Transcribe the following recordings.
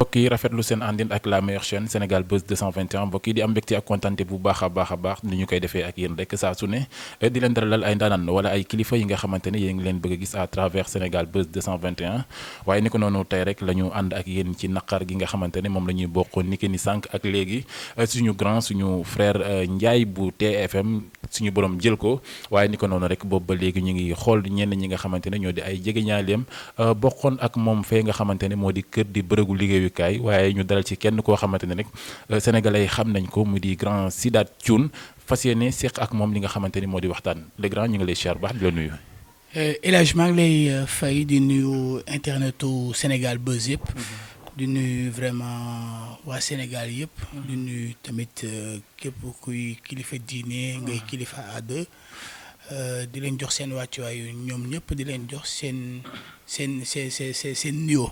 mbokk yi rafetlu seen àndin ak la meilleure chaîne Sénégal Buzz 221 mbokk yi di am mbégte ak kontante bu baax a baax ni ñu koy defee ak yéen rek saa su ne di leen dalal ay ndaanaan wala ay kilifa yi nga xamante ne yéen ngi leen bëgg a gis à travers Sénégal Buzz 221 waaye ni ko noonu tey rek la ñu ànd ak yéen ci naqar gi nga xamante ne moom la ñuy bokk ni ki ni sànq ak léegi suñu grand suñu frère Ndiaye bu TFM suñu borom jël ko waaye ni ko noonu rek boobu ba léegi ñu ngi xool ñenn ñi nga xamante ne ñoo di ay jegeñaaleem bokkoon ak moom fee nga xamante ne moo di kër di bërëgu liggéeyukaay waaye ñu dalal ci kenn koo xamante ne rek sénégalais yi xam nañ ko mu di grand Sidath Thioune fas yéene seq ak moom li nga xamante ni moo di waxtaan le grand ñu ngi lay siyaar baax di la nuyu. El Hadj maa ngi lay fay di nuyu internetu Sénégal Buzz yëpp. di nuyu vraiment waa Sénégal yëpp. di nuyu tamit képp kuy kilifa diine ngay kilifa aada di leen jox seen wàccuwaay ñoom ñëpp di leen jox seen nuyoo.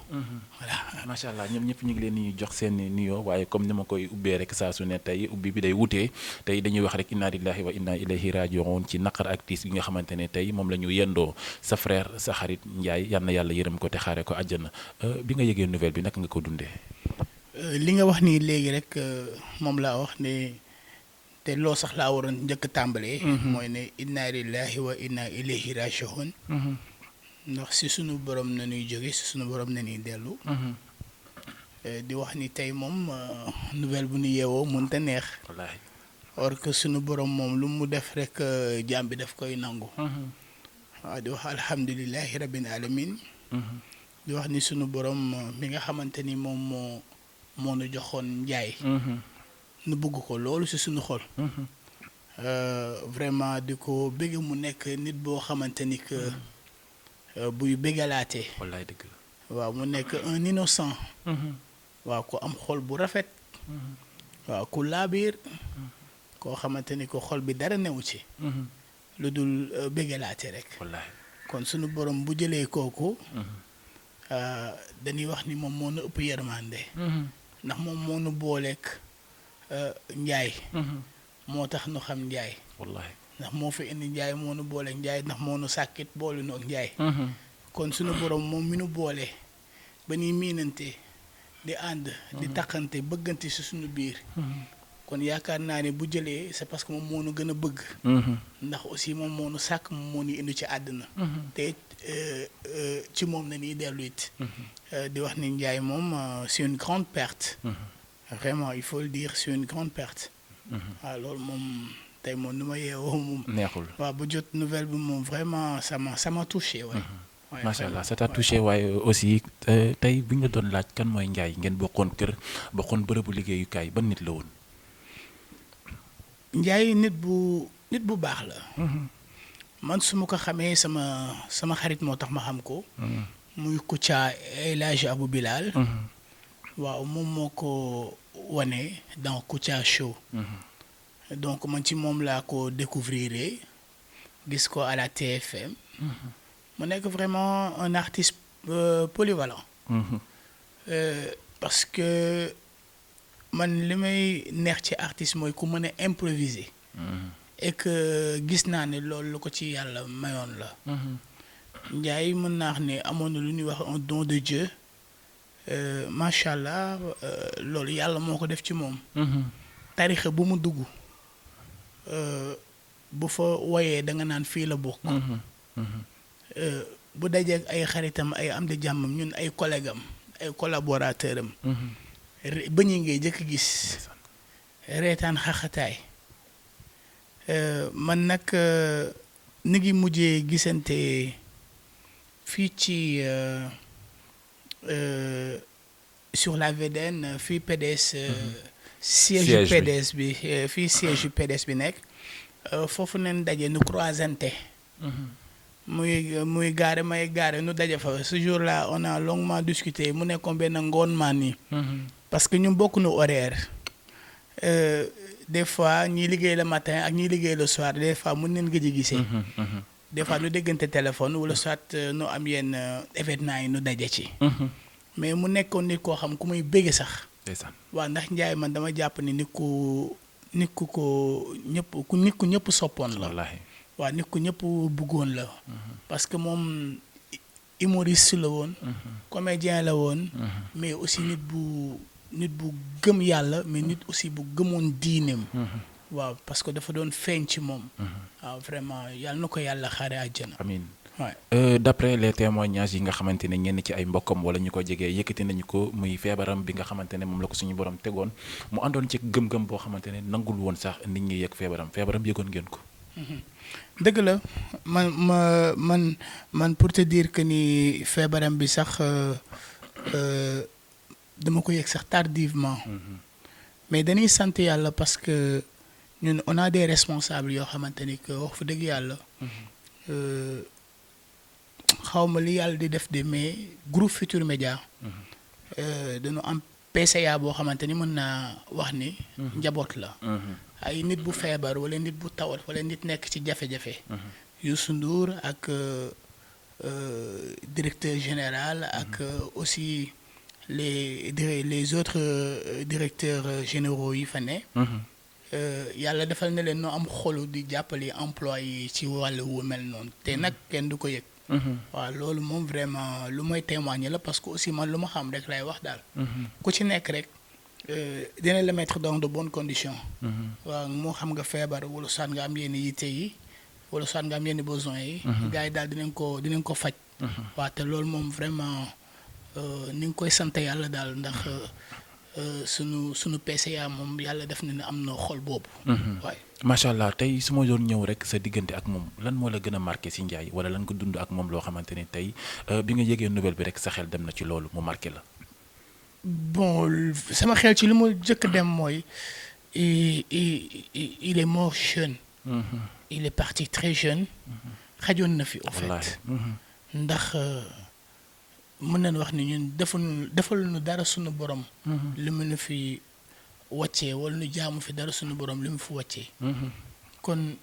voilà macha allah ñoom ñëpp ñu ngi leen di jox seen nuyoo waaye comme ni ma koy ubbee rek saa su ne tey ubbi bi day wutee tey dañuy wax rek inna lillahi wa inna ilayhi raji'un ci naqar ak tiis bi nga xamante ne tey moom la ñu yendoo sa frère sa xarit Ndiaye yal na yàlla yërëm ko te xaare ko àjjana bi nga yëgee nouvelle bi naka nga ko dundee. li nga wax nii léegi rek moom laa wax ne te loo sax laa waroon njëkk tàmbalee. mooy ne inna lillahi wa inna ilayhi raji'un. ndax si sunu borom na ñuy jóge si sunu borom na ñuy dellu. di wax ni tey moom nouvelle bu ñu yeewoo mënut a neex. wallaahi. or que sunu borom moom lu mu def rek jaam bi daf koy nangu. waaw di wax alhamdulilahi rabbil alamin. di wax ni sunu borom mi nga xamante ni moom moo nu joxoon Njaay. nu bëgg ko loolu si sunu xol. vraiment di ko bëgg mu nekk nit boo xamante ni que. buy bégalaatee. wallaay dëgg la. waaw mu nekk un innocent. waaw ku am xol bu rafet. waaw ku laabiir. koo xamante ni ko xol bi dara newu ci. lu dul bégalaate rek. wallaay kon sunu borom bu jëlee kooku. dañuy wax ni moom moo nu ëpp yërmande. ndax moom moo nu booleek Njaay. moo tax nu xam Njaay. wallaay. ndax moo fi indi Njaay moo nu boole Njaay ndax moo nu sàkkit boole noog Njaay. kon sunu borom moom mi nu boole ba ñuy miinante di ànd. di takkante bëggante si sunu biir. kon yaakaar naa ne bu jëlee c'est parce que moom moo nu gën a bëgg. ndax aussi moom moo nu sàkk moom moo ñu indi ci àdduna. te ci moom na ñuy dellu it. di wax ni Njaay moom c'est une grande perte. vraiment il faut le dire c'est une grande perte. waaw loolu moom. tey moom nu ma yeewoo moom. neexul waaw bu jot nouvelle bi moom vraiment ça m'a touché waaye. macha allah ça t'a touché waaye aussi tey bu ñu la doon laaj kan mooy Ndiaye ngeen bokkoon kër bokkoon bërëbu liggéeyukaay ban nit la woon. Ndiaye nit bu baax la. man su ma ko xamee sama xarit moo tax ma xam ko. muy Kouthia El Hadj Abou Bilal. waaw moom moo ko wane dans Kouthia Show. donc man ci moom laa ko découvrir gis ko à la TFM. mu nekk vraiment un artiste polyvalent. parce que man li may neex ci artiste mooy ku mën a improviser. et que gis naa ne loolu lu ko ci yàlla mayoon la. Ndiaye mën naa wax ne amoon na lu ñuy wax un don de Dieu macha allah loolu yàlla moo ko def ci moom. tarixa bu mu dugg. bu fa woyee da nga naan fii la bokk. bu dajee ay xaritam ay am di jàmmam ñun ay collègue am ay collaborateur am. ba ñu ngay jëkk gis. reetaan xaxataay. man nag ni ngi mujjee gisante fii ci sur la VDN fii PDS. siège PDS bi fii siège PDS bi nekk foofu neen daje nu croisante. muy gaare may gaare nu daje fa ce jour là on a longuement discuté mu nekkoon benn ngoon maan nii. parce que ñu bokk nu horaire. des fois ñii liggéey le matin ak ñii liggéey le soir des fois mun neen gëj a gisee. des fois nu déggante téléphone wala soit nu am yenn événement yi nu daje ci. mais mu nekkoon nit koo xam ku muy bëgge sax. waaw ndax Ndiaye man dama jàpp ni nit ku ñëpp soppoon la. waaw nit ku ñëpp bëggoon la. parce que moom humoriste la woon comédien la woon mais aussi nit bu gëm yàlla mais nit aussi bu gëmoon diineem waaw parce que dafa doon feeñ ci moom waaw vraiment yàlla na ko yàlla xaare àjjana amiin Ouais. D'après les témoignages yi nga xamante ne ñenn ci ay mbokkam wala ñu ko jegee yëkkati nañu ko muy feebaram bi nga xamante ne moom la ko suñu borom tegoon mu àndoon ci gëm-gëm boo xamante ne nangul woon sax nit ñi yëg feebaram yëgoon ngeen ko. dëgg la man pour te dire que ni feebaram bi sax dama ko yëg sax tardivement mais dañuy sant yàlla parce que ñun on a des responsables yoo xamante ni que wax fa dëgg yàlla xawma li yàlla di def de mais groupe Futurs Médias dañu am PCA boo xamante ni mën naa wax ni njaboot la ay nit bu feebar wala nit bu tawat wala nit nekk ci jafe-jafe Youssou Ndour ak directeur général ak aussi les autres directeurs généraux yi fa ne yàlla defal na leen noo am xolu di jàppale employé yi ci wàllu wu mel noonu te nag kenn du ko yëg waaw loolu moom vraiment lu may témoigner la parce que aussi man lu ma xam rek lay wax daal ku ci nekk rek dina la mettre dans de bonnes conditions waaw moo xam nga feebar wala soit nga am yenn yitte yi wala soit nga am yenn besoins yi gars yi daal dinañ ko faj waaw te loolu moom vraiment ni nga koy sant yàlla daal ndax sunu PCA moom yàlla def na ne am na xol boobu waaye macha allah tey su ma doon ñëw rek sa diggante ak moom lan moo la gën a marqué si Ndiaye wala lan ko dund ak moom loo xamante ni tey bi nga yëgee nouvelle bi rek sa xel dem na ci loolu mu marqué la. bon sama xel ci li ma jëkk dem mooy il est mort jeune. Il est parti très jeune. xajoon na fi au fait. ndax mën nañu wax ni ñun defal nu dara sunu borom. li mu nu fi wàccee wala nu jaamu fi dara sunu borom li mu fi wàccee. kon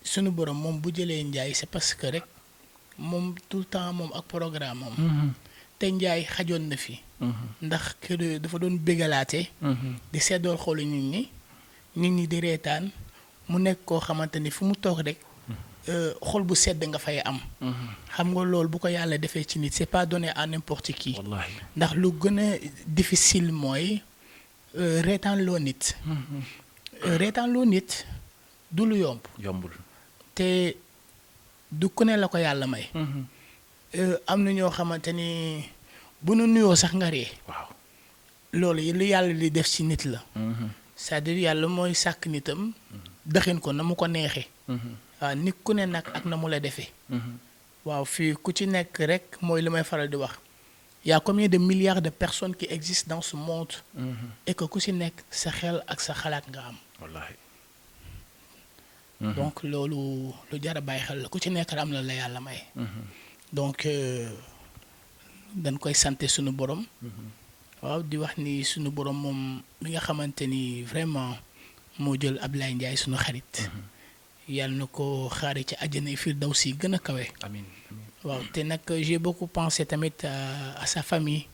sunu borom moom bu jëlee Ndiaye c'est parce que rek moom tout le temps moom ak programme moom. te Ndiaye xajoon na fi. ndax kër dafa doon bégalaate. di seddool xoolu nit ñi di reetaan mu nekk koo xamante ni fu mu toog rek. xol bu sedd nga fay am. xam nga loolu bu ko yàlla defee ci nit c'est pas donné à n'importe qui. wallaahi ndax lu gën a difficile mooy reetaan loo nit. reetaan loo nit du lu yomb. yombul te du ku ne la ko yàlla may. am na ñoo xamante ni bu nu nuyoo sax nga ree. waaw loolu li yàlla li def ci nit la. c'est-à-dire yàlla mooy sàkk nitam. dëxin ko na mu ko neexee. waaw nit ku ne nag ak na mu la defee. waaw fii ku ci nekk rek mooy li may faral di wax. y a combien de milliards de personnes qui existent dans ce monde. et que ku ci nekk sa xel ak sa xalaat nga am. wallaahi. donc loolu lu jar a bàyyi xel la ku ci nekk am na la yàlla may. donc dañ koy sante sunu borom. waaw di wax ni sunu borom moom mi nga xamante ni vraiment moo jël Ablaye Ndiaye sunu xarit. yàlla na ko xaare ci àjjana firdawsi gën a kawe. amiin waaw te nag j'ai beaucoup pensé tamit à sa famille.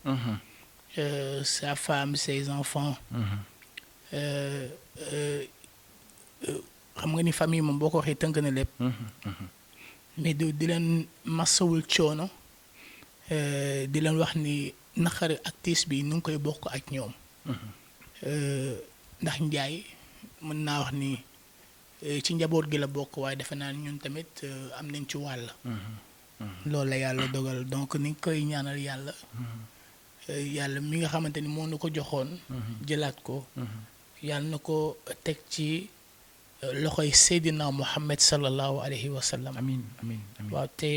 Sa femme ses enfants. xam nga ni famille moom boo ko waxee tënk na lépp. mais di leen masawul coono di leen wax ni naqari ak tiis bi nu ngi koy bokk ak ñoom. ndax Ndiaye mën naa wax ni ci njaboot gi la bokk waaye defe naa ñun tamit am nañ ci wàll. loolu la yàlla dogal donc ni ngi koy ñaanal yàlla. yàlla mi nga xamante ni moo nu ko joxoon. jëlaat ko. yàlla na ko teg ci loxoy Seydina Muhammad sallallahu alayhi wa sallam. amiin amiin amiin waaw te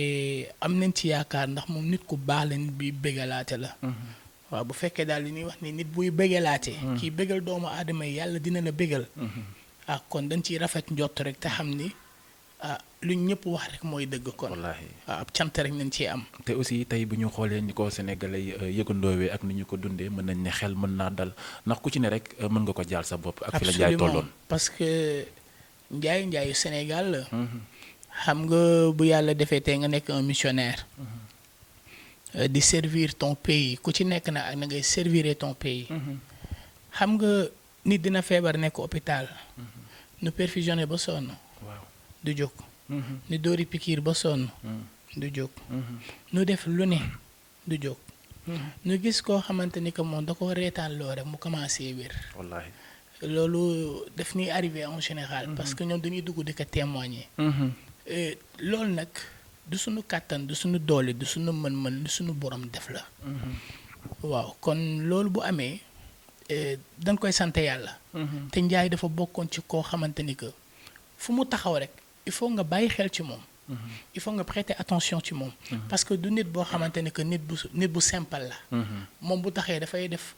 am nañ ci yaakaar ndax moom nit ku baax la nit bi bégalaate la. waaw bu fekkee daal li ñuy wax ni nit buy bégalaate. kii bégal doomu aadama yi yàlla dina la bégal. kon dañ ciy rafet njott rek te xam ni lu ñëpp wax rek mooy dëgg kon. wallaahi ab cant rek nañ ciy am. te aussi tey bu ñu xoolee ni ko Sénégalais yëgandoowee ak ni ñu ko dundee mën nañ ne xel mën naa dal ndax ku ci ne rek mën nga ko jaal sa bopp. ak fi la Ndiaye tolloon parce que Ndiaye Sénégal la. xam nga bu yàlla defee tey nga nekk un missionnaire. di servir ton pays ku ci nekk na ak na ngay servir ton pays. xam nga nit dina feebar nekk hôpital. nu perfusionné ba sonn. waaw du jóg. ni dóori pikiir ba sonn. du jóg. nu def lu ne du jóg. nu gis koo xamante ni que moom da ko reetaan loo rek mu commencé wér. wallaahi. loolu daf ñuy arrivé en général. parce que ñoom dañuy dugg di ko témoigner. loolu nag du suñu kàttan du suñu doole du suñu mën-mën du suñu borom def la. waaw kon loolu bu amee dañ koy sant yàlla. te Ndiaye dafa bokkoon ci koo xamante ni que fu mu taxaw rek il faut nga bàyyi xel ci moom. il faut nga prêter attention ci moom. parce que du nit boo xamante ni que nit bu simple la. moom bu taxee dafay def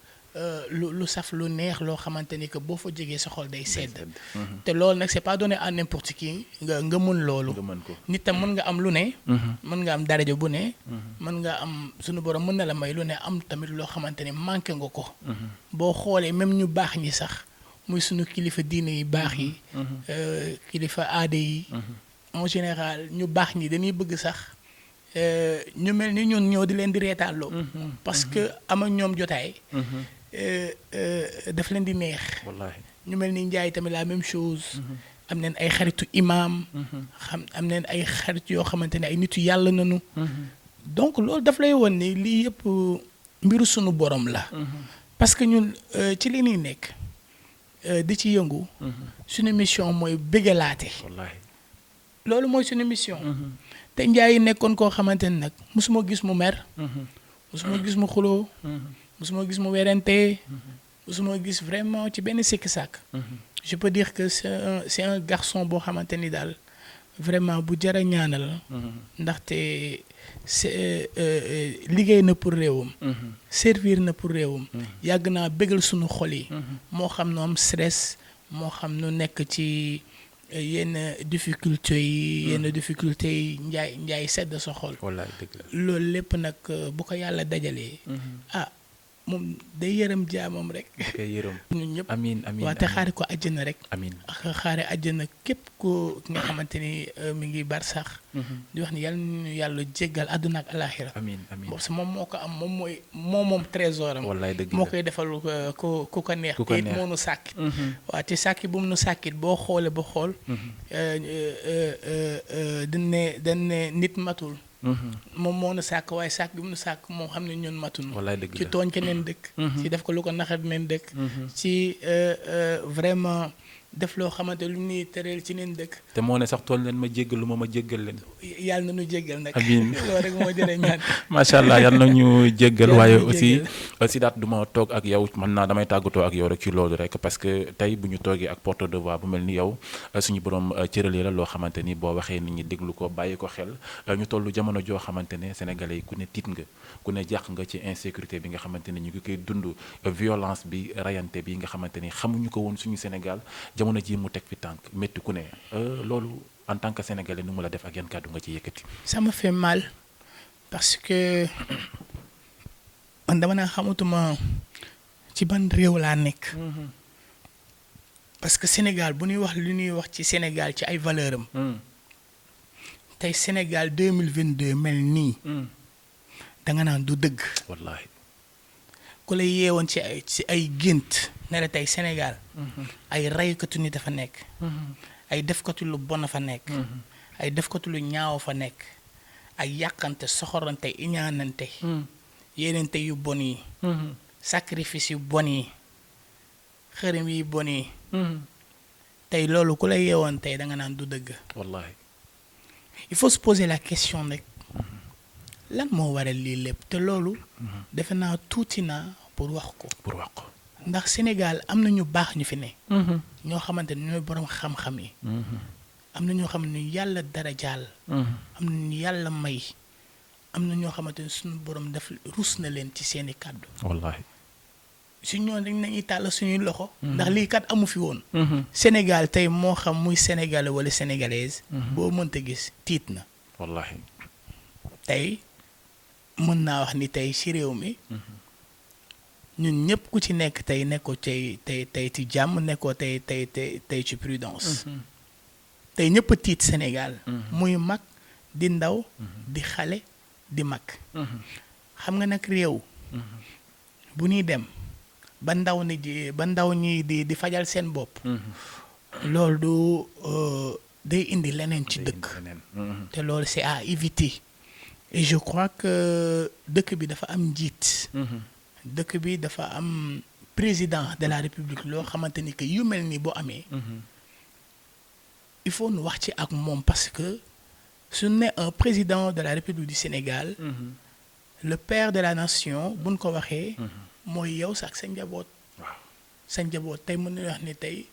lu saf lu neex loo xamante ni que boo fa jegee sa xol day sedd. te loolu nag c'est pas donné à n'importe qui nga mën loolu. nit tam mën nga am lu ne. mën nga am daraja bu ne. mën nga am suñu borom mën na la may lu ne am tamit loo xamante ni manqué nga ko. boo xoolee même ñu baax ñi sax muy suñu kilifa diine yi baax yi. kilifa aada yi. en général ñu baax ñi dañuy bëgg sax ñu mel ni ñun ñoo di leen di reetaaloo. parce que am ak ñoom jotaay. daf leen di neex. wallaahi ñu mel ni Ndiaye tamit la même chose. am neen ay xaritu imaam. am neen ay xarit yoo xamante ne ay nitu yàlla nañu. donc loolu daf lay won ni lii yëpp mbiru sunu borom la. parce que ñun ci li ñuy nekk di ci yëngu. suñu mission mooy bëggalaate. wallaahi loolu mooy suñu mission. te Ndiaye nekkoon koo xamante ne nag mosuma gis mu mer. mosuma gis mu xuloo. mosuma gis mu werante. mosuma gis vraiment ci benn sikki sàkk. je peux dire que c'est un garçon boo xamante ni daal vraiment bu jar a ñaanal. ndaxte c'est liggéey na pour réewam. servir na pour réewam. yàgg naa bégal sunu xol yi. moo xam nu am stress moo xam nu nekk ci yenn difficulté yi Ndiaye sedd sa xol. wallaay dëgg la loolu lépp nag bu ko yàlla dajalee. moom day yërëm jaamam rek. day yërëm ñun ñëpp. amiin waaw te xaare ko àjjana rek. amiin xaare àjjana képp ko nga xamante ni mi ngi bar sax. di wax ni yàlla ñu yàlla jéggal àdduna ak alaaxira. amiin parce que moom moo ko am moom trésor am. wallaay dëgg la moo koy defal ku ko neex. ku ko neex te it moo nu sàkkit. waaw te sàkkit bu mu nu sàkkit boo xoolee ba xool. dañ ne nit matul. moom moo nu sàkk waaye sàkk bi mu nu sàkk moom xam ne ñun matuñu. wallaay dëgg la ci tooñ keneen dëkk. ci def ko lu ko naxar neen dëkk. ci vraiment def loo xamante lu ñuy tereel ci neen dëkk. te moo ne sax tooñ leen ma jéggal lu ma jéggal leen. yàlla na ñu jéggal nag. amiin loolu rek moo jëlee ñaan. macha allah yàlla na ñu jéggal waaye aussi daat du ma toog ak yow man naa damay tàggatoo ak yow rek ci loolu rek parce que tey bu ñu toogee ak porte de voix bu mel ni yow suñu borom cëralee la loo xamante ni boo waxee nit ñi déglu ko bàyyi ko xel ñu tollu jamono joo xamante ne sénégalais yi ku ne tiit nga ku ne jàq nga ci insécurité bi nga xamante ne ñu ngi koy dund violence bi rayante bi nga xamante ni xamuñu ko woon suñu Sénégal jamono ji mu teg fi tànk métti ku ne loolu en tant que sénégalais nu mu la def ak yan kàddu nga ci yëkkati. ça me fait mal parce que man dama naa xamatuma ci ban réew laa nekk. parce que Sénégal bu ñuy wax lu ñuy wax ci Sénégal ci ay valeur am. tey Sénégal 2022 mel nii. danga naan du dëgg. wallaahi ku la yeewoon ci ay gént ne la tey Sénégal. ay raykatu nit dafa nekk. ay defkatu lu bon fa nekk. ay defkatu lu ñaaw fa nekk. ay yàqante soxorante iñaanante. yenente yu bon yi. sacrifice yu bon yi. xërëm yi bon yi. tey loolu ku la yeewoon tey danga naan du dëgg. wallaahi il faut se poser la question rek. lan moo waral lii lépp te loolu. defe naa tuuti naa pour wax ko. ndax Sénégal am na ñu baax ñu fi ne. ñoo xamante ne ñooy borom xam-xam yi. am na ñoo xam ne yàlla dara jaal. am na ñu yàlla may. am na ñoo xamante ne suñu borom def rus na leen ci seeni kàddu. wallaahi su ñoon dañ nañuy tàll suñuy loxo. ndax lii kat amu fi woon. Sénégal tey moo xam muy sénégalais wala sénégalaise. boo mënta gis tiit na. wallaahi tey. mën naa wax ni tey ci réew mi ñun ñëpp ku ci nekk tey nekkoo tey ci jàmm nekkoo tey ci prudence. tey ñëpp a tiit Sénégal. muy mag di ndaw. di xale di mag. xam nga nag réew. bu ñuy dem ba ndaw ñi di fajal seen bopp. loolu du day indi leneen ci dëkk. te loolu c'est à éviter. et je crois que dëkk bi dafa am njiit. dëkk bi dafa am président de la république loo xamante ni que yu mel ni boo amee. il faut nu wax ci ak moom parce que su ne un président de la république du Sénégal. le père de la nation buñ ko waxee. mooy yow sax sa njaboot. sa njaboot tey mën nañu wax ni tey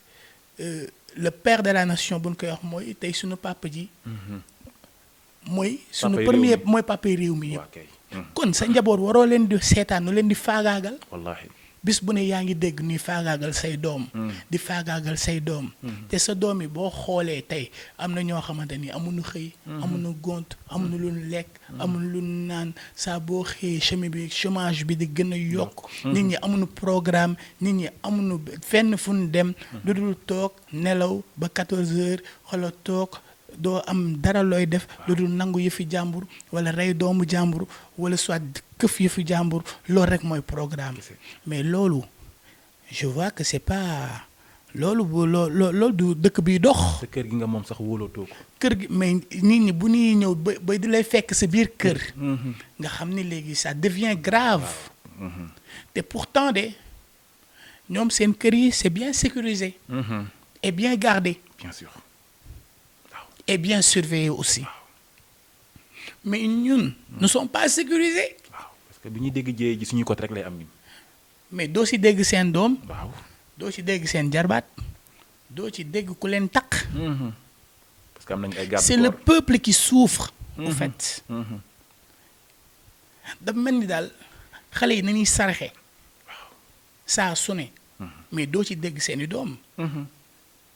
le père de la nation buñ koy wax mooy tey sunu papa ji. mooy sunu premier mooy papa réew mi yëpp. kon sa njaboot waroo leen di seetaan nu leen di faagaagal. wallaahi bis bu ne yaa ngi dégg nuy faagaagal say doom. di faagaagal say doom. te sa doom yi boo xoolee tey am na ñoo xamante ni amuñu xëy. amuñu gont amuñu lu lekk. amuñu lu naan saa boo xëyee chômage bi di gën a yokk. nit ñi amuñu programme nit ñi amuñu fenn fu ñu dem. lu dul toog nelaw ba 14h xoolal toog. doo am dara looy def lu dul nangu yëfi jàmbur wala rey doomu jàmbur wala soit këf yëfi jàmbur loolu rek mooy programme mais loolu je vois que c'est pas loolu bu loolu du dëkk biy dox. sa kër gi nga moom sax wóolootoo ko. kër gi mais nit ñi bu ñuy ñëw ba di lay fekk sa biir kër. nga xam ni léegi ça devient grave. te pourtant de ñoom seen kër yi c'est bien sécurisé. et bien gardé. bien sûr. et bien surveillé aussi mais ñun ne sommes pas sécurisés. waaw parce que bi ñuy dégg jéey ji suñu côté rek lay am ñun. mais doo ci dégg seen doom. waaw doo ci dégg seen jarbaat doo ci dégg ku leen takk. parce que am nañu ay garde-corps. c'est le peuple qui souffre. en fait. dafa mel ni daal xale yi nañuy saraxe. waaw saa su ne. mais doo ci dégg seeni doom.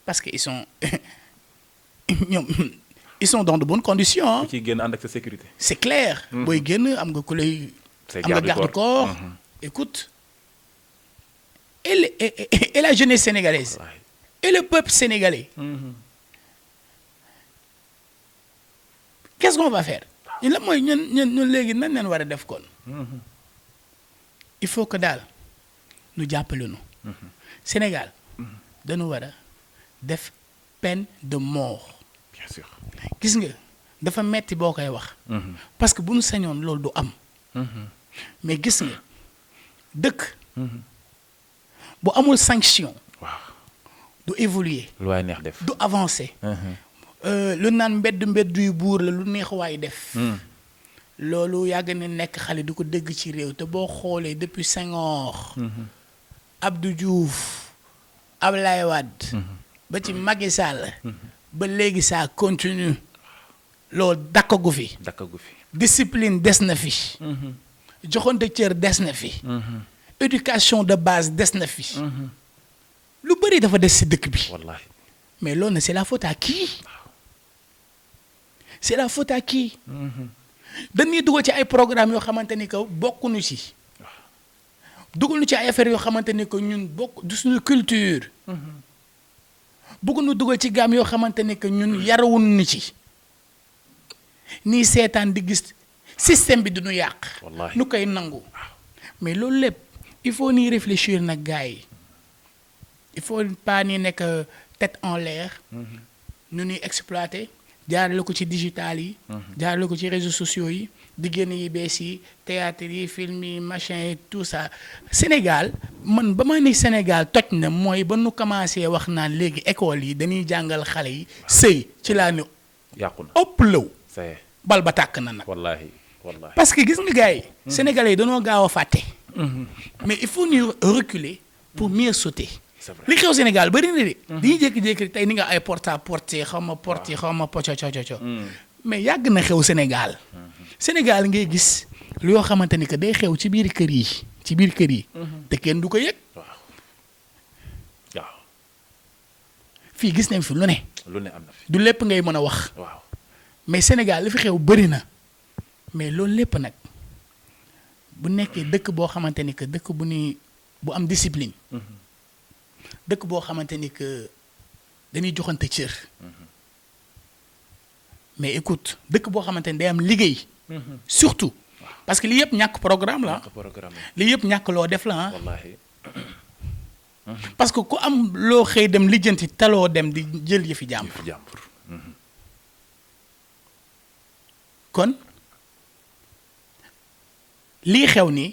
parce que ils sont dans de bonnes conditions. ku ciy génn ànd ak sa sécurité. c'est clair. booy génn am nga ku lay. am nga garde-corps. écoute et la jeunesse sénégalaise. et le peuple sénégalais. qu'est-ce qu'on va faire. ñun la mooy ñun léegi nan leen war a def kon. il faut que daal nu jàppale nu. Sénégal dañu war a def peine de mort. bien sûr. gis nga dafa metti boo koy wax. parce que bu nu sañoon loolu du am. mais gis nga dëkk. bu amul sanction. waaw du évoluer. lu waay neex def. du avancer. lu naan mbedd yu buur la lu neex waay def. loolu yàgg na nekk xale du ko dégg ci réew te boo xoolee depuis Senghor. Abdou Diouf. Ablaye Wade. ba ci Macky Sall. ba léegi ça continue. loolu dakkagu fi. discipline des na fi. joxante cër des na fi. éducation de base des na fi. lu bëri dafa des ci dëkk bi. wallaahi. mais loolu na c'est la faute à qui. c'est la faute à qui. dañuy dugal ci ay programmes yoo xamante ni que bokkuñu ci. dugal ñu ci ay affaires yoo xamante ni que ñun bokk du suñu culture. bëgguñu dugal ci gaam yoo xamante ni que ñun yarawuñu ci. nii seetaan di gis système bi du ñu yàq. wallaahi nu koy nangu. mais loolu lépp il faut ni réfléchir nag gars yi. il faut pas ni nekk tête en l'air. nu ñuy exploiter. jaarale ko ci digital yi. jaarale ko ci réseaux sociaux yi. di génn yi bees yi théâtre yi film yi machin yi tout ça. Sénégal man ba ma ni Sénégal toj na mooy ba nu commencé wax naan léegi école yi dañuy jàngal xale yi sëy ci laa ni. yàqu na ëpp law. c'est bal ba tàkk na nag. wallaahi wallaahi. parce que gis nga gars yi. Sénégalais yi dañoo gaaw a fàtte. mais il faut ñu reculer pour mieux sauter. c'est vrai li xew Sénégal bari na de. dañuy jékki-jékki tey ni nga ay porte à porte xaw ma porte xaw ma poco mais yàgg na xew Sénégal. Sénégal ngay gis lu yoo xamante ni que day xew ci biir kër yi ci biir kër yi. te kenn du ko yëg. waaw. fii gis nañ fi lu ne. lu ne am na fi. du lépp ngay mën a wax. waaw. mais Sénégal li fi xew bari na. mais loolu lépp nag bu nekkee dëkk boo xamante ni que dëkk bu am discipline. dëkk boo xamante ni que dañuy joxante cër. mais écoute dëkk boo xamante ni day am liggéey. surtout parce que lii yëpp ñàkk programme la. lii yëpp ñàkk loo def la ah. wallaahi. parce que ku am loo xëy dem lijjanti taloo dem di jël yëfi jàmbur. kon lii xew nii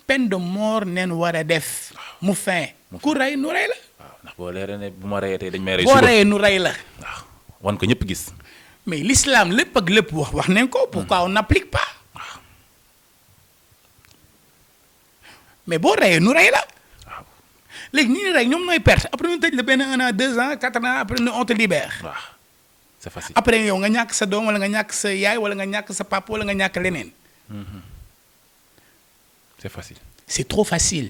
peine de mort neen war a def mu fin ku rey nu rey la waaw ndax boo leeree ne bu ma reyee tey dañ may rey boo suba reyee nu rey la waaw wan ko ñëpp gis mais l'islam lépp ak lépp wax nañ ko pourquoi on n'applique pas mais boo reyee nu rey la waaw léegi ñi rey ñoom nooy perte après ñu tëj la benn 1 an 2 ans 4 ans après on te libère waaw c'est facile après yow nga ñàkk sa doom wala nga ñàkk sa yaay wala nga ñàkk sa papa wala nga ñàkk leneen c'est facile c'est trop facile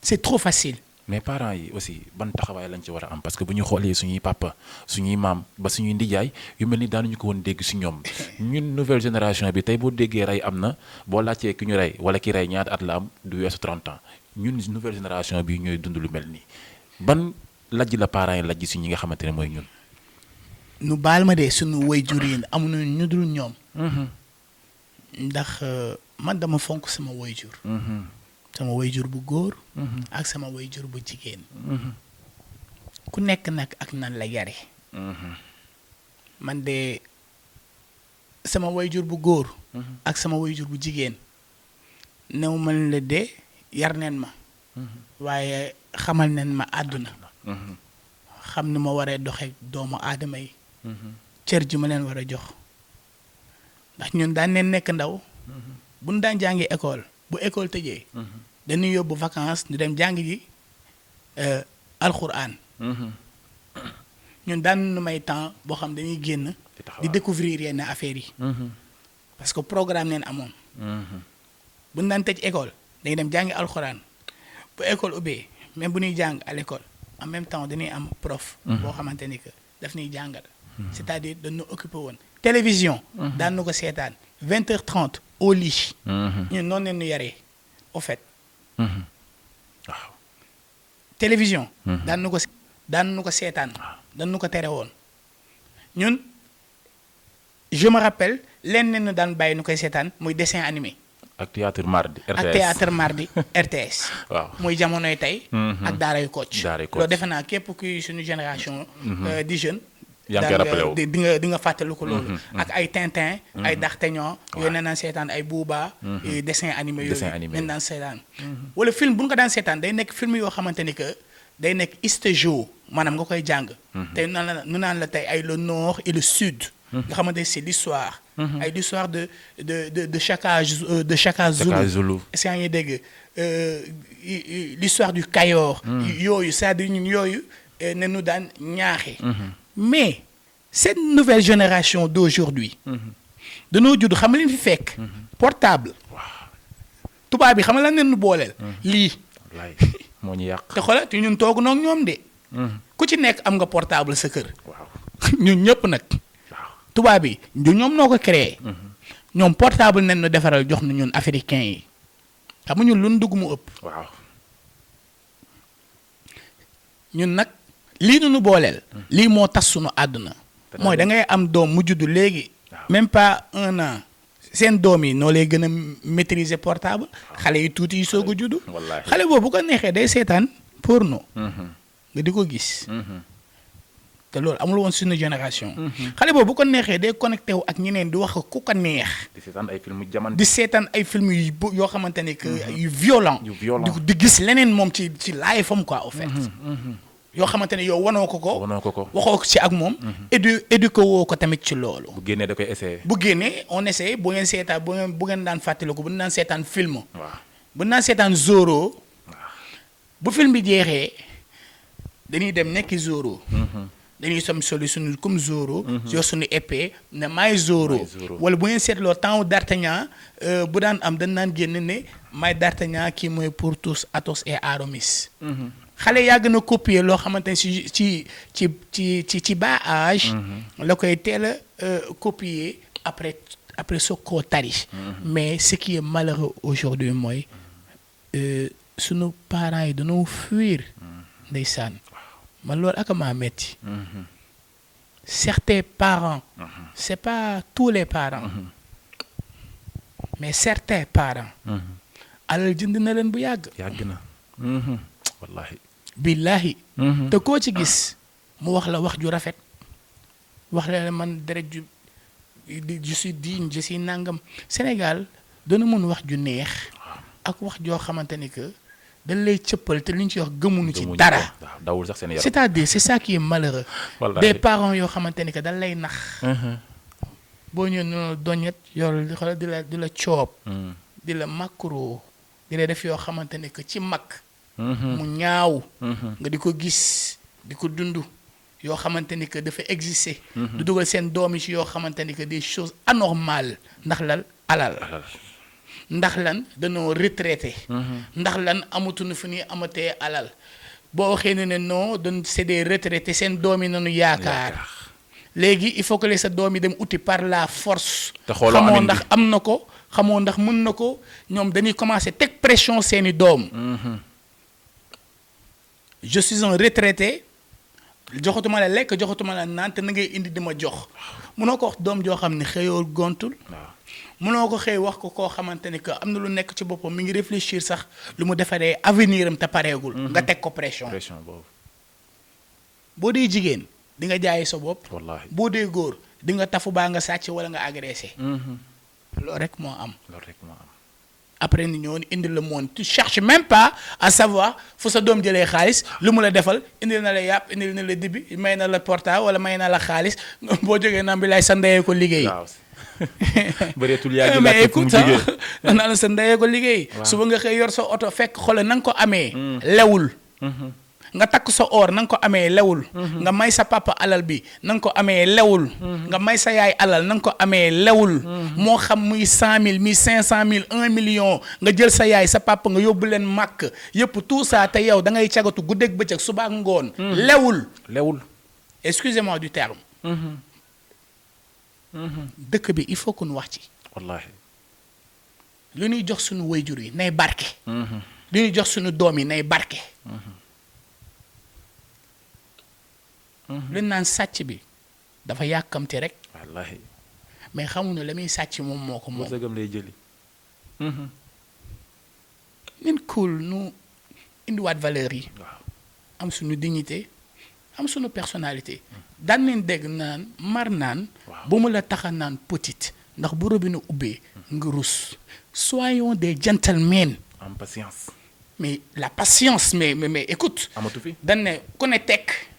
c'est trop facile mais parents yi aussi ban taxawaay lañ ci war a am parce que bu ñu xoolee suñuy papa suñuy maam ba suñuy ndijaay yu mel ni daanuñu ko woon dégg si ñoom ñun nouvelle génération bi tey boo déggee rey am na boo laajtee ki ñu rey wala ki rey ñaata at la am du weesu 30 ans ñun nouvelle génération bi ñooy dund lu mel nii ban lajj la parents yi lajj si ñi nga xamante ne mooy ñun. nu baal ma de suñu waajur yi amuñu ñu dul ñoom. ndax man dama fonk sama waajur. sama waajur bu góor. ak sama waajur bu jigéen. ku nekk nag ak nan la yare. man de sama waajur bu góor. ak sama waajur bu jigéen. new man la de yar neen ma. waaye xamal neen ma àdduna. xam ni ma waree doxee doomu aadama yi. cër ji ma leen war a jox. ndax ñun daan neen nekk ndaw. bu ñu daan jàngi école bu école tëjee. dañuy yóbbu vacances ñu dem jàng ji alxuraan. ñun daan nu may temps boo xam dañuy génn. di découvrir yenn affaires yi. parce que programme neen amoon. bu ñu daan tëj école dañuy dem jàngi alxuraan bu école ubbee même bu ñuy jàng à l'école en même temps dañuy am prof. boo xamante ni que daf ñuy jàngal. c'est-à-dire dañu occupé woon. télévision. daan na ko seetaan 20h30 au lit. ñun noonu leen ñu yaree au fait. waaw. télévision. daan na ko seetaan. daan na ko tere woon. ñun je me rappelle leen ne ñu daan bàyyi nu koy seetaan muy dessin animé. ak théâtre mardi RTS ak théâtre mardi RTS. waaw muy jamonoy tey. ak Daaray Kocc. Daaray Kocc loolu defe naa képp kuy suñu génération. di jeune. yaa ngi koy rappelé wu di nga fàttaliku ko loolu. ak ay Tintin. ay D'Artagnan. yooyu nee naan seetaan ay Booba. dessin animé yooyu nee naan seetaan. wala film bu ñu ko daan seetaan day nekk film yoo xamante ni que day nekk histoire maanaam nga koy jàng. tey nu naan la tey ay le nord et le sud. nga xamante ni c'est l'histoire. ay l'histoire de Chaka Zulu. est-ce que yaa ngi dégg l'histoire du Kayor. yooyu c'est-à-dire ñun yooyu ne nu daan ñaaxe. mais cette nouvelle génération d'aujourd'hui dañoo judd xam nga leen fi fekk. portable. tubaab bi xam nga lan leen nu booleel. lii. wallaay moo ñu yàq. te xoolal te ñun toogu noog ñoom de. ku ci nekk am nga portable sa kër. waaw ñun ñëpp nag. tubaab bi du ñoom noo ko créé. ñoom portable nen nu defaral jox na ñun africains yi xam nga ñun lu nu dugg mu ëpp. waaw. ñun nag lii nu booleel. lii moo tas sunu àdduna. mooy da ngay am doom mu juddu léegi. même pas 1 an. seen doom yi noo lay gën a maîtriser portable. xale yi tuuti yi soog a juddu. xale boobu bu ko neexee day seetaan porno. nga di ko gis. te loolu amul woon suñu génération. xale boobu bu ko neexee day connecté wu ak ñeneen di wax ku ko neex. di seetaan ay film jamono. di seetaan ay film yoo xamante ne que yu violent. di gis leneen moom ci live am quoi au fait. yoo xamante ne yow wanoo ko ko. waxoo ko ci ak moom. éduqué woo ko tamit ci loolu. bu génnee da koy essayé. bu génnee on essaye bu ngeen seetaan bu ngeen daan fàttaliku bu ñu daan seetaan film. waaw bu ñu daan seetaan Zorro. bu film bi jeexee dañuy dem nekki Zorro. dañuy soli suñu comme Zorro. yor suñu épée ne maay Zorro. wala bu ngeen seetloo temps D'Artagnan bu daan am dañ naan génn ne maay D'Artagnan kii mooy Porthos Athos et Aramis. xale yàgg na copier loo xamante ne ci bas âge. la koy teel a copier après soog koo tari. mais ce qui est malheureux aujourd'hui mooy sunu parents yi dañoo fuir. ndeysaan man loolu ak maa metti. certains parents. c'est pas tous les parents. mais certains parents. alal jënd na leen bu yàgg. yàgg na. wallahi. billahi. te koo ci gis mu wax la wax ju rafet. wax la man deret ju je suis digne je suis nangam Sénégal dana mën wax ju neex ak wax joo xamante ni que dañ lay cëppal te liñ ci wax gëmuñu ci dara. dawul sax seen yaram. c'est-à-dire c'est ça qui est malheureux. des parents yoo xamante ni que dañ lay nax. boo ñëwee noonu doñet yor xoolal di la coob. di la macro di la def yoo xamante ni que ci mag. mu ñaaw. nga di ko gis di ko dund. yoo xamante ni que dafa exister. du dugal seen doom yi ci yoo xamante ni que des choses anormales ndax lan alal. ndax lan dañoo retraité. ndax lan amatuñu fu ñuy amatee alal boo waxee ne non c'est des retraités seen doom yi nañu yaakaar. léegi il faut que sa doom yi dem uti par la force. te xooloo xamoo ndax am na ko xamoo ndax mën na ko ñoom dañuy commencer teg pression seeni doom. je suis un retraité joxatuma la lekk joxatuma la naan te na ngay indi di ma jox mënoo ko wax doom joo xam ne xëyool gontul. mënoo ko xëy wax ko koo xamante ni que am na lu nekk ci boppam mi ngi réfléchir sax lu mu defaree avenir am te pareegul. nga teg ko pression boobu. boo dee jigéen di nga jaayi sa bopp. wallaahi boo dee góor di nga tafu baa nga sàcc wala nga agressé. loolu rek moo am. après ni ñoo indi le monde tu cherches même pas à savoir fu sa doom jëlee xaalis lu mu la defal indil na la yàpp indil na la dibi may na la portable wala may na la xaalis boo jógee naan bi lay sa ndeyee ko liggéey. bëreetul yaa ngi mais écoute naa la sa ndeyee ko liggéey. suba nga xëy yor sa oto fekk xoolal na nga ko amee. lewul. nga takk sa or na nga ko amee lewul. nga may sa papa alal bi na nga ko amee lewul. nga may sa yaay alal na nga ko amee lewul. moo xam muy 100 000 500 000 1 million nga jël sa yaay sa papa nga yóbbu leen màkk yëpp tout ça te yow da ngay cagatu guddeeg bëccëg suba ak ngoon. lewul. excusez-moi du terme. dëkk bi il faut que ñu wax ci. wallaahi. lu ñuy jox suñu wayjur yi nay barke. lu ñuy jox suñu doom yi nay barke. lu ñu naan sàcc bi dafa yàkkamte rek. wallaahi. mais xamuñu la muy sàcc moom moo ko moom. wërsëgam lay jëli. nin cool nu indiwaat valeur yi. am suñu dignité am suñu personnalité. daan leen dégg naan mar naan. bu mu la tax a naan petite ndax bu robinet ubbee nga rus. soyons des gentlemen. am patience. mais la patience mais écoute. amatu fi dañ ne ku ne tekk.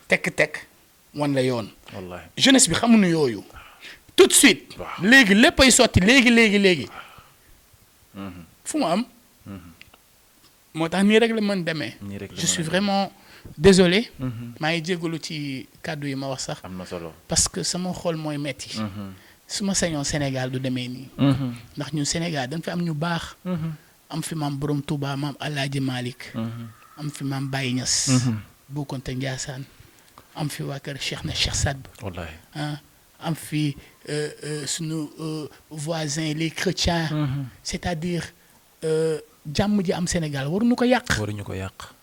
tekk wan la yoon. wallaahi jeunesse bi xamuñu yooyu. tout de suite. léegi léppay sotti léegi. fu mu am. moo tax nii rek la mën demee. je suis vraiment désolé. maa ngi jégalu ci kàddu yi ma wax sax. am na solo parce que sama xol mooy metti. su ma sañoon Sénégal du demee nii. ndax ñun Sénégal dañ fi am ñu baax. am fi maam Borom Touba maam El Hadj Malick. am fi maam Baye Niass. Bou Kounta Ndiassane. am fi waa kër Cheikh na Cheikh Saad Bou. wallaahi. am fi sunu voisins les chrétiens. c'est-à-dire jàmm ji am Sénégal waruñu ko yàq.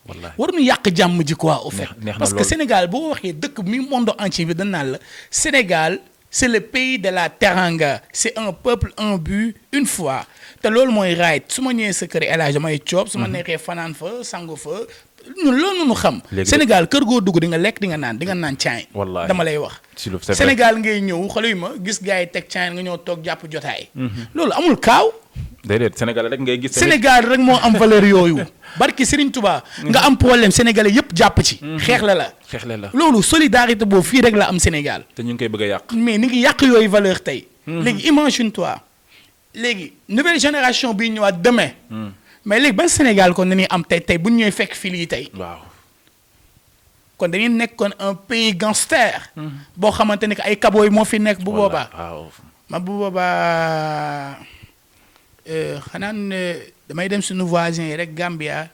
wallaahi. waruñu yàq jàmm ji quoi au fait. neex parce que Sénégal boo waxee dëkk mi monde entier bi dañ naan la Sénégal c'est le pays de la teranga c'est un peuple un but une foi te loolu mooy right su ma ñëwee sa kër El Hadj may coob su ma neexee fanaan fa sangu fa ñun loolu nu xam. Sénégal kër goo dugg di nga lekk di nga naan caay. wallaahi dama lay wax. Sénégal ngay ñëw xool yi ma gis gars yi teg caay nga ñëw toog jàpp jotaay. loolu amul kaaw. déedéet Sénégal rek ngay gis. Sénégal rek moo am valeur yooyu. barki Serigne Touba. nga am problème sénégalais yëpp jàpp ci. xeexle la. loolu solidarité boobu fii rek la am Sénégal. te ñu ngi koy bëgg a yàq. mais ni ngi yàq yooyu valeur tey. léegi imagine toi léegi nouvelle génération bii ñëwaat demain. mais léegi ban Sénégal kon dañuy am tey bu ñu ñëwee fekk fii lii tey. waaw. kon dañuy nekkoon un pays gangster. boo xamante ne que ay kabooy moo fi nekk bu boobaa. ma bu boobaa. xanaa ne damay dem suñu voisins yi rek Gambia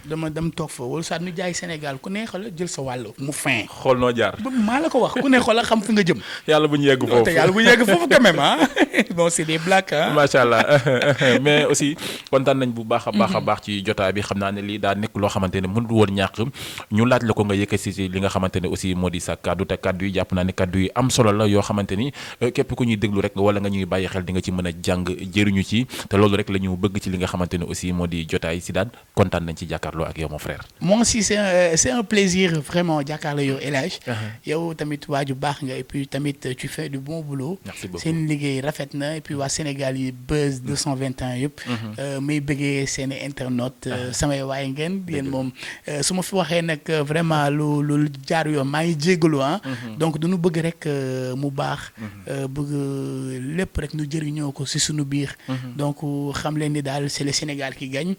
dama dem toog fa wala saa nu jaay Sénégal ku ne xoolal jël sa wàll mu fin. xool noo jaar. maa la ko wax ku ne xoolal xam fi nga jëm. yàlla bu ñu yegg foofu te yàlla bu ñu yegg foofu quand même ah bon c'est des blagues ah. macha allah mais aussi kontaan nañ bu baax a baax ci jotaay bi xam naa ne lii daa nekk loo xamante ne mënul woon ñàkk ñu laaj la ko nga yëkkati ci li nga xamante ne aussi moo di sa kaddu te kaddu yi jàpp naa ne kaddu yi am solo la yoo xamante ni képp ku ñuy déglu rek wala nga ñuy bàyyi xel di nga ci mën a jàng jëriñu ci te loolu rek la ñu bëgg ci li nga xamante ne aussi moo di jotaay si daan kontaan nañ ci jàkkaarloo jàkkaarloo ak yow mon frère. moi aussi c'est un plaisir vraiment jàkkaarloo yow El Hadj. yow tamit waaju baax nga et puis tamit tu fais du bon boulot. merci beaucoup seen liggéey rafet na et puis waa Sénégal yi Buzz 221 yëpp. may bëggee seen internautes. samay waay ngeen yéen moom su ma fi waxee nag vraiment lu jaar yoon maa ngi jégalu donc du ñu bëgg rek mu baax. bëgg lépp rek ñu jëriñoo ko si sunu biir. donc xam leen ni daal c'est le Sénégal qui gagne.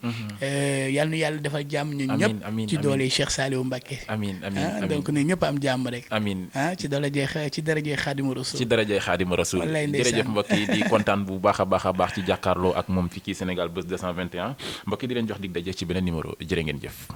yal na yàlla defal jàmm ñun ñëpp. ci doole Cheikh Saliou Mbacké. amiin amiin donc ne ñëpp am jàmm rek. amiin ci darajee Xaadimu Rasuul. ci darajee Xaadimu Rasuul. wallaay ndeysaan jërëjëf mbokk yi di kontaan bu baax a baax ci jàkkaarloo ak moom fii ci Sénégal Buzz 221 mbokk yi di leen jox dig daje ci beneen numéro jërë ngeen jëf.